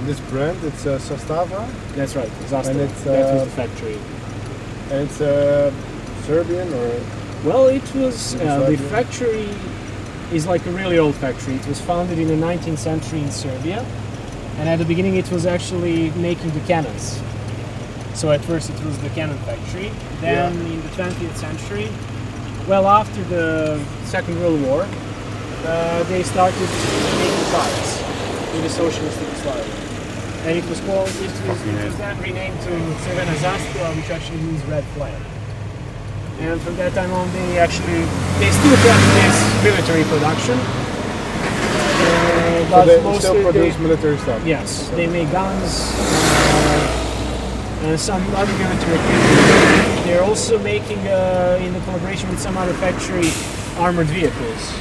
This brand, it's Sastava, That's right, Zastava. and it's That was the factory. and it's Serbian or Well, it was the Yugoslavia? factory is like a really old factory. It was founded in the 19th century in Serbia, and at the beginning it was actually making the cannons. So at first it was the cannon factory. Then in the 20th century, well, after the Second World War, they started making cars in the socialist Yugoslavia, and it was then renamed to Crvena Zastava, which actually means red flag. And from that time on, they still have this military production. so But they mostly still produce military stuff. yes, they make guns and some other military equipment. They're also making, in the collaboration with some other factory, armored vehicles,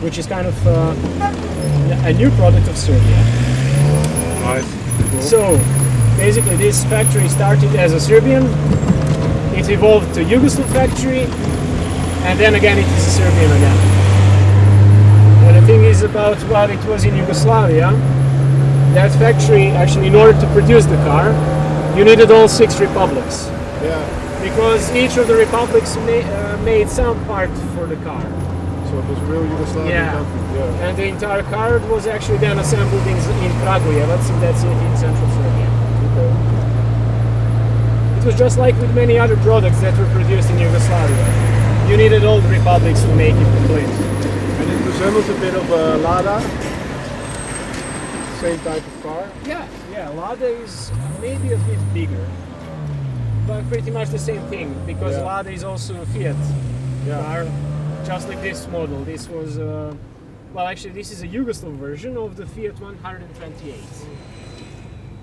which is kind of a new product of Serbia. Nice. Cool. So basically, this factory started as a Serbian. It evolved to Yugoslav factory, and then again it is a Serbian again. And the thing is about what it was in Yugoslavia, that factory actually, in order to produce the car, you needed all 6 republics. Yeah. Because each of the republics made some part for the car. So it was a real Yugoslavian Yeah. country. Yeah. And the entire car was actually then assembled in Kragujevac, and that's it in central Serbia. Okay. It was just like with many other products that were produced in Yugoslavia. You needed all the republics to make it complete. And it resembles a bit of a Lada. Same type of car. Yeah, Lada is maybe a bit bigger, but pretty much the same thing, because Yeah. Lada is also a Fiat car, just like this model. This was, well, actually, this is a Yugoslav version of the Fiat 128.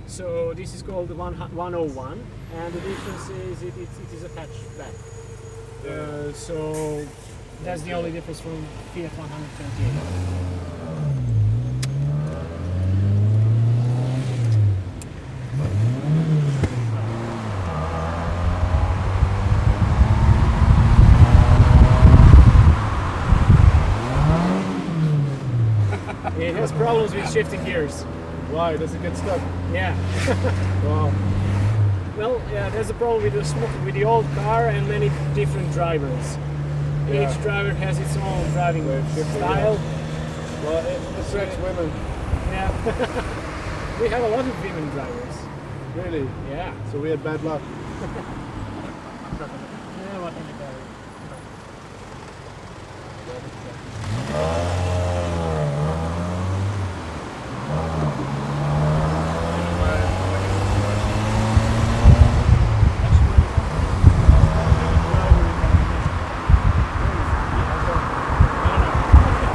So this is called the 101, and the difference is it is a hatchback. So that's the only difference from Fiat 128. It has problems with shifting gears. Why? Does it get stuck? Yeah. Wow. Well, yeah, there's a problem with the old car and many different drivers. Yeah. Each driver has its own driving Shifting, style. Well, it attracts women. Yeah. We have a lot of women drivers. Really? Yeah. So we had bad luck. Yeah, what in the car?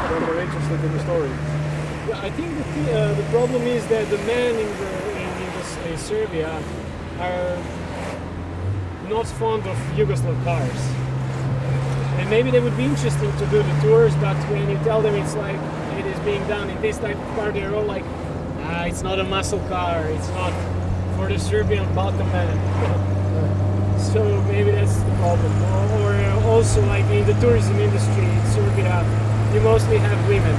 I'm more interested in the story. Yeah, I think the problem is that the men in Serbia are not fond of Yugoslav cars. And maybe they would be interesting to do the tours, but when you tell them it's like it is being done in this type of car, they're all like, it's not a muscle car, it's not for the Serbian Balkan man. So maybe that's the problem. Or also like in the tourism industry in Serbia, you mostly have women.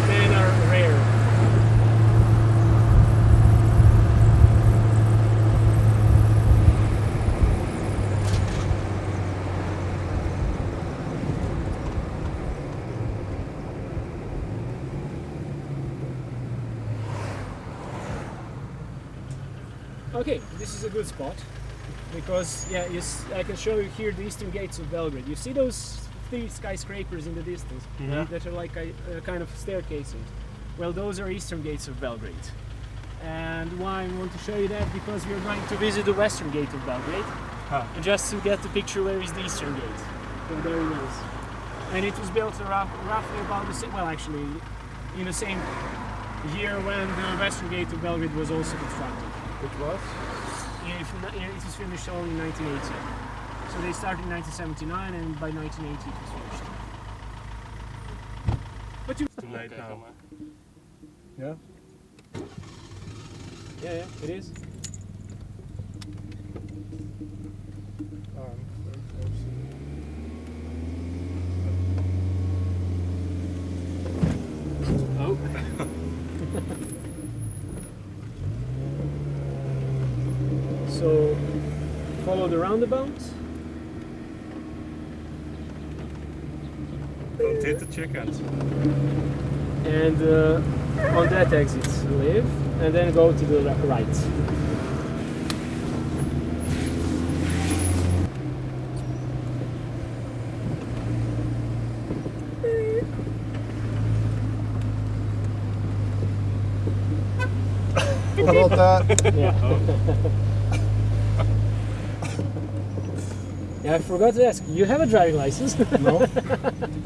Men are rare. Okay, this is a good spot because I can show you here the eastern gates of Belgrade. You see those 3 skyscrapers in the distance that are like a kind of staircases. Well, those are eastern gates of Belgrade. And why I want to show you that, because we are going to visit the western gate of Belgrade, and just to get the picture where is the eastern gate. So there it is. And it was built roughly about the same, well, actually in the same year when the western gate of Belgrade was also constructed. Which was? It was finished all in 1980. So they started in 1979, and by 1980 it was finished. But you Too late now. Yeah. Yeah, it is. Very close. Oh. follow the roundabout. Don't hit the chickens. And on that exit leave, and then go to the right. What about that? Yeah. Yeah, I forgot to ask. You have a driving license? No,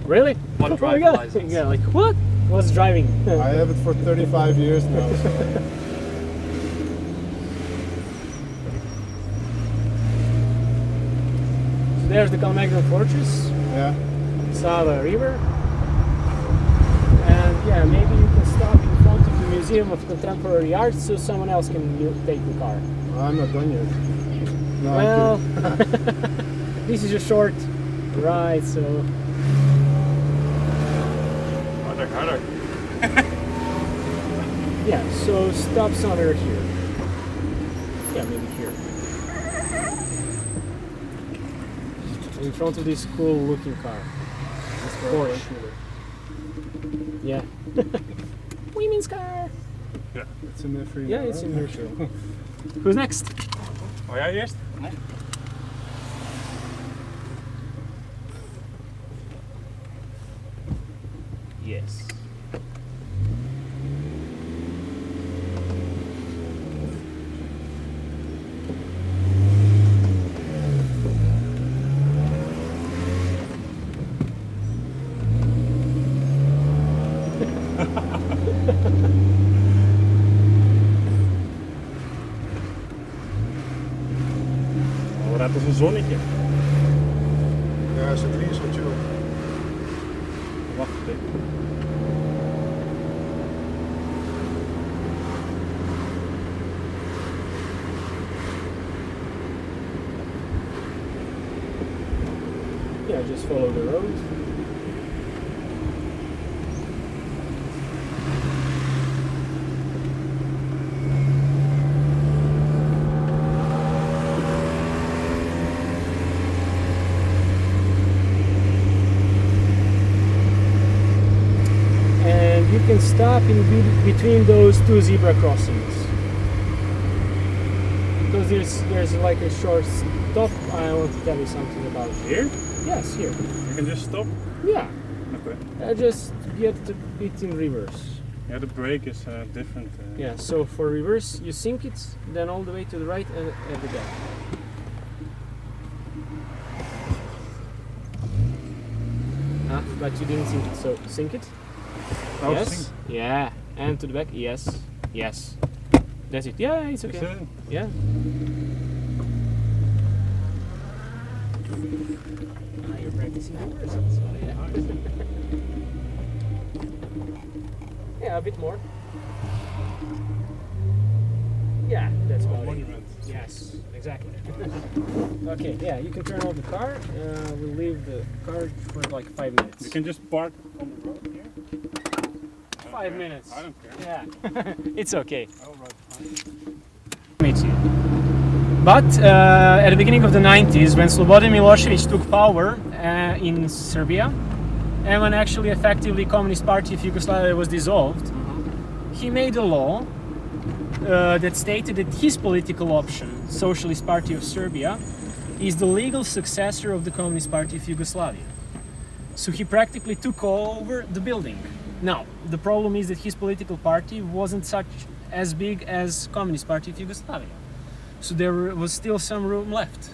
Really? What Oh my driving God. license? Yeah, like what? What's driving? I have it for 35 years now. So. There's the Calmagro Fortress, Yeah. Sava River, and yeah, maybe you can stop in front of the Museum of Contemporary Art so someone else can take the car. I'm not done yet. No, Well, I'm kidding. this is a short ride, so Harder. yeah. So stop somewhere here. Yeah, maybe here. In front of this cool-looking car. This Porsche. Yeah. Women's car. It's in there for you. Yeah, now, it's right? in there too. Who's next? Oh, jij eerst? Nee. Yes. Oh, dat is een zonnetje. Ja, ze drie is wat chill. Wacht even. Yeah, just follow the road. And you can stop in between those two zebra crossings. Because there's like a short stop. I want to tell you something about it. Here? Yes, here. You can just stop. Yeah. Okay. Just get it in reverse. Yeah, the brake is different. Yeah, so for reverse, you sink it, then all the way to the right and at the back. Ah, but you didn't sink it, so sink it. Oh, Yes. sink. Yeah, and to the back. Yes. Yes. That's it. Yeah, it's okay. Is it? Yeah. Ah, you're practicing reverse. So yeah. Yeah, a bit more. Yeah, that's about it. Monument. Yes, exactly. Okay, yeah, you can turn off the car. We'll leave the car for like 5 minutes. You can just park on the road here. 5 minutes. I don't care. Yeah, it's okay. I'll ride fine. Meet you. But at the beginning of the 90s, when Slobodan Milosevic took power in Serbia, and when actually effectively Communist Party of Yugoslavia was dissolved, he made a law that stated that his political option, Socialist Party of Serbia, is the legal successor of the Communist Party of Yugoslavia. So he practically took over the building. Now, the problem is that his political party wasn't such as big as Communist Party of Yugoslavia. So there was still some room left.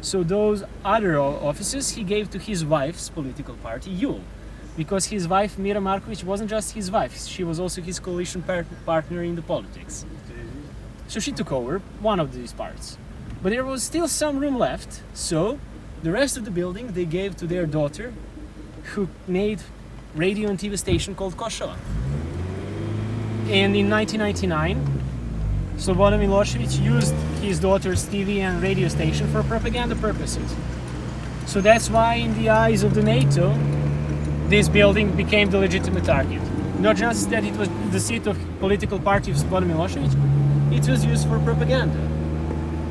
So those other offices he gave to his wife's political party, Yule, because his wife Mira Markovic wasn't just his wife, she was also his coalition partner in the politics. So she took over one of these parts. But there was still some room left, so the rest of the building they gave to their daughter, who made radio and TV station called Kosovo. And in 1999, Slobodan Milosevic used his daughter's TV and radio station for propaganda purposes. So that's why in the eyes of the NATO, this building became the legitimate target. Not just that it was the seat of political party of Slobodan Milosevic, it was used for propaganda.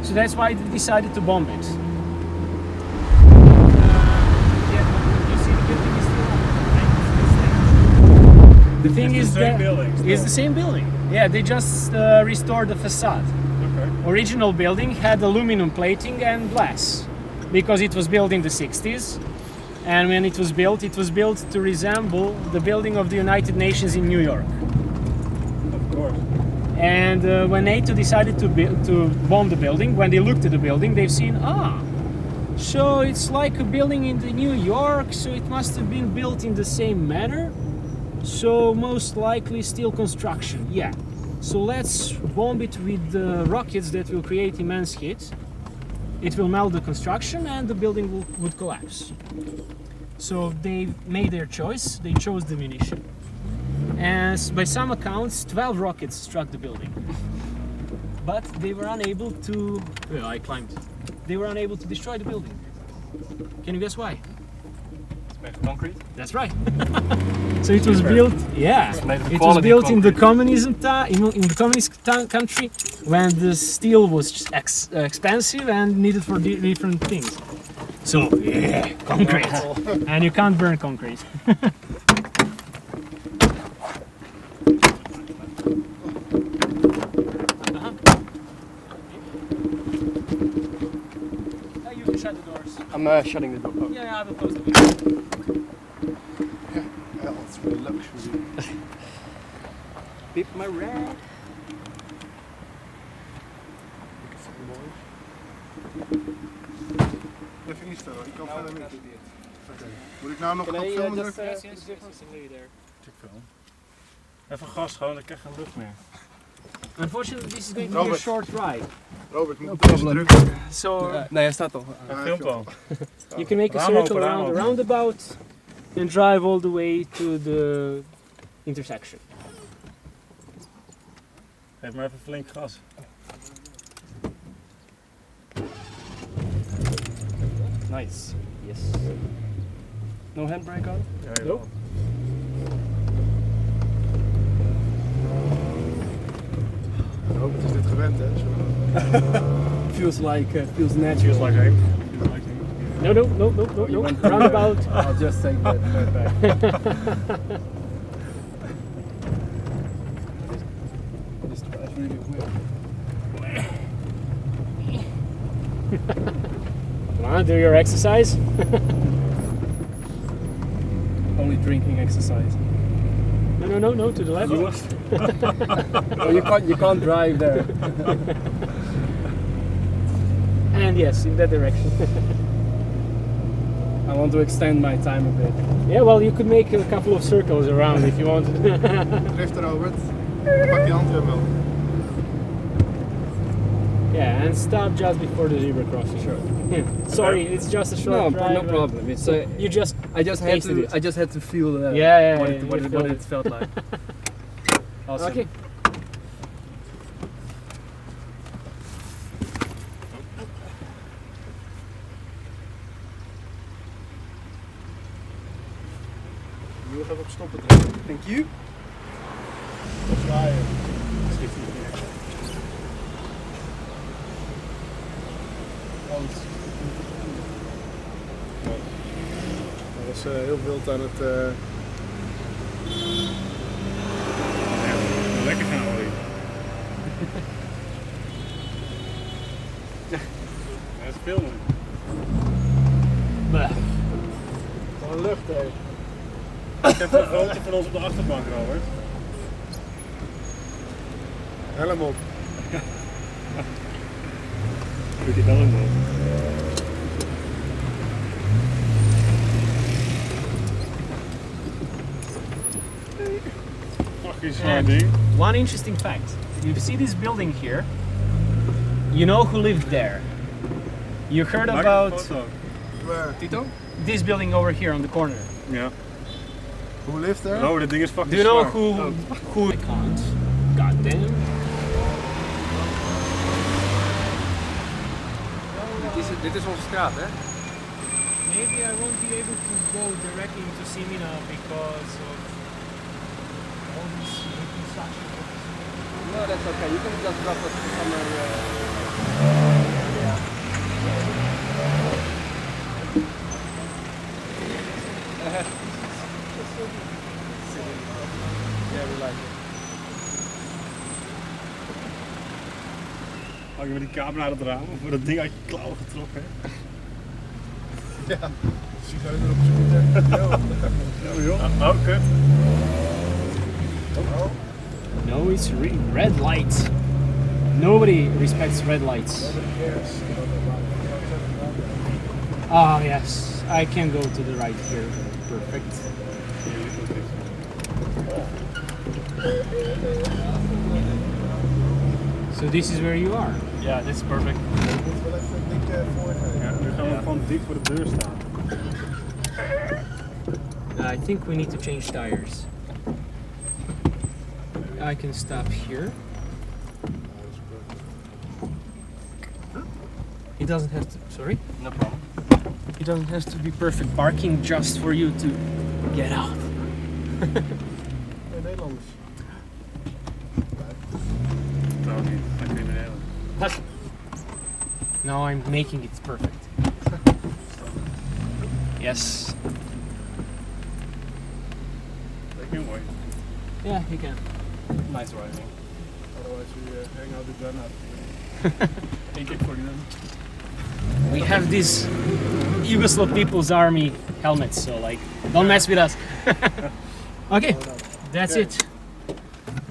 So that's why they decided to bomb it. You see the building is still right? The thing It's is the same that building it's still. the same building. Yeah, they just restored the facade. Okay. Original building had aluminum plating and glass because it was built in the 60s, and when it was built to resemble the building of the United Nations in New York. Of course. And when NATO decided to bomb the building, when they looked at the building, they've seen, so it's like a building in the New York, so it must have been built in the same manner. So most likely steel construction, yeah. So let's bomb it with rockets that will create immense heat. It will melt the construction and the building would collapse. So they made their choice, they chose the munition. And by some accounts, 12 rockets struck the building. But they were unable to... Well, I climbed. They were unable to destroy the building. Can you guess why? It's made of concrete. That's right. So it was built, yeah. made of It was quality built in the concrete. in the communist country when the steel was expensive and needed for different things. So yeah, concrete, and you can't burn concrete. You can shut the doors. I'm shutting the door. Oh. Yeah, I will close the door. Ja, het is voor de luxury. Beep my rat. Even instellen, ik kan verder niet. Oké. Moet ik nou nog gaan filmen? just, drukken? Check film. Even gas gewoon, dan krijg je geen lucht meer. Unfortunately, this is going to be a Robert. short ride. Robert, moet No ik deze problem. drukken? So Nee, hij staat al. Een filmplan. you can make a Raam circle open, raam around the open. roundabout and drive all the way to the intersection. Geef maar even flink gas. Nice. Yes. No handbrake on? Ja, Nope. Robert is dit gewend, hè? Zo. Feels like, feels Feels natural. like him. No, no, no, no, no, no. Roundabout. I'll just take that back. This drives really weird. Come on, do your exercise. Only drinking exercise. No, no, no, no, to the left. Oh, you can't drive there. And yes, in that direction. I want to extend my time a bit. Yeah, well, you could make a couple of circles around if you wanted. Drifter, Robert. Pak die handrem wel. Yeah, and stop just before the zebra crossing. Sure. Sorry, it's just a short No, drive. no problem. It's You just I just had tasted to. it. I just had to feel Yeah, yeah, what, yeah, it, you what, it, what felt it felt like. Awesome. okay. Nu gaat op stoppen drukken. Thank you. Zwaaien. Dat was heel wild aan het... Lekker gaan olie. Ja, dat is filmen. Bah. Van lucht, hè. Ik heb een foto van ons op de achterbank, Robert. Helm op. Doe je dan een man. Fucking zwaar And ding. one interesting fact. You see this building here? You know who lived there? You heard Maak about een foto. Waar? Tito? this building over here on the corner? Ja. Hoe lift there? Robert, dit ding is fucking Do you know zwaar. who I can't. God damn. Dit is onze straat, hè? Maybe I won't be able to go directly into Simina because of all this reconstruction. No, that's okay. You can just drop us somewhere. we like it. Hang je met die camera uit het raam of wordt dat ding uit je klauw getrokken? Ja, zigeuner op scooter. Ja, joh. Oh, kut. Oh, No, it's red light. Nobody respects red lights. nobody cares. Ah, yes. I can go to the right here. Perfect. So this is where you are. Ja, dit is perfect. Ik moet wel even een dikke voorgeven. Ja, nu gaan we gewoon dik voor de deur staan. I think we need to change tires. I can stop here. It doesn't have to. Sorry? No problem. It doesn't have to be perfect parking just for you to get out. Nederlanders. Trouwens niet, met criminelen. Now I'm making it perfect. Yes. Dat is heel mooi. Yeah, you can. Nice driving. Otherwise we hang out the gun out. Eén kick voor die dan. We have this Yugoslav People's Army helmets, so like, don't mess with us. Okay, that's it.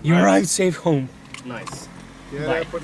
You arrived safe home. Nice. Yeah, Bye. put